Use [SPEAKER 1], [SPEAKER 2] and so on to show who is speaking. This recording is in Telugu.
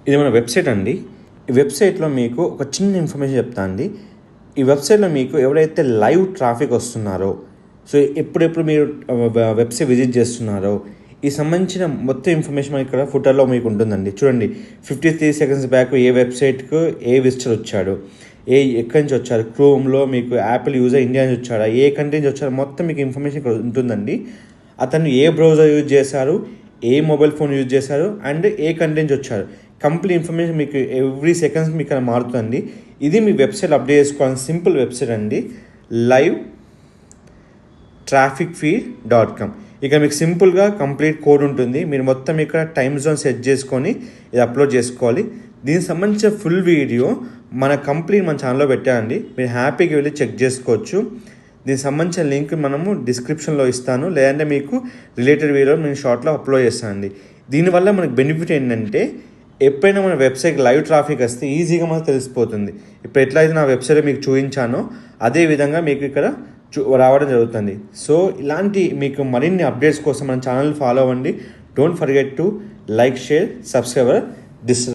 [SPEAKER 1] ఇది మన వెబ్సైట్ అండి. ఈ వెబ్సైట్లో మీకు ఒక చిన్న ఇన్ఫర్మేషన్ చెప్తా అండి. ఈ వెబ్సైట్లో మీకు ఎవరైతే లైవ్ ట్రాఫిక్ వస్తున్నారో, సో ఎప్పుడెప్పుడు మీరు వెబ్సైట్ విజిట్ చేస్తున్నారో ఈ సంబంధించిన మొత్తం ఇన్ఫర్మేషన్ మనకి ఇక్కడ ఫుటర్లో మీకు ఉంటుందండి. చూడండి, 53 seconds బ్యాక్ ఏ వెబ్సైట్కు ఏ విజిటర్ వచ్చాడు, ఎక్కడి నుంచి వచ్చారు, క్రోమ్లో మీకు యాపిల్ యూజర్ ఇండియా నుంచి వచ్చాడా, ఏ కంట్రీ నుంచి వచ్చారో మొత్తం మీకు ఇన్ఫర్మేషన్ ఇక్కడ ఉంటుందండి. అతను ఏ బ్రౌజర్ యూజ్ చేశారు, ఏ మొబైల్ ఫోన్ యూజ్ చేశారు అండ్ ఏ కంట్రీ నుంచి వచ్చారు, కంప్లీట్ ఇన్ఫర్మేషన్ మీకు ఎవ్రీ సెకండ్స్ మీకు ఇక్కడ మారుతుంది. ఇది మీ వెబ్సైట్ అప్డేట్ చేసుకోవాలని సింపుల్ వెబ్సైట్ అండి, livetrafficfeed.com. ఇక్కడ మీకు సింపుల్గా కంప్లీట్ కోడ్ ఉంటుంది. మీరు మొత్తం ఇక్కడ టైమ్ జోన్ సెట్ చేసుకొని ఇది అప్లోడ్ చేసుకోవాలి. దీనికి సంబంధించిన ఫుల్ వీడియో మన ఛానల్లో పెట్టానండి, మీరు హ్యాపీగా వెళ్ళి చెక్ చేసుకోవచ్చు. దీనికి సంబంధించిన లింక్ మనము డిస్క్రిప్షన్లో ఇస్తాను, లేదంటే మీకు రిలేటెడ్ వీడియో నేను షార్ట్లో అప్లోడ్ చేస్తాను అండి. దీనివల్ల మనకు బెనిఫిట్ ఏంటంటే ఎప్పుడైనా మన వెబ్సైట్ లైవ్ ట్రాఫిక్ వస్తే ఈజీగా మనకు తెలిసిపోతుంది. ఇప్పుడు ఎట్లయితే నా వెబ్సైట్ మీకు చూపించానో అదే విధంగా మీకు ఇక్కడ రావడం జరుగుతుంది. సో ఇలాంటి మీకు మరిన్ని అప్డేట్స్ కోసం మన ఛానల్ ఫాలో అవ్వండి. Don't forget to like, share, subscribe this.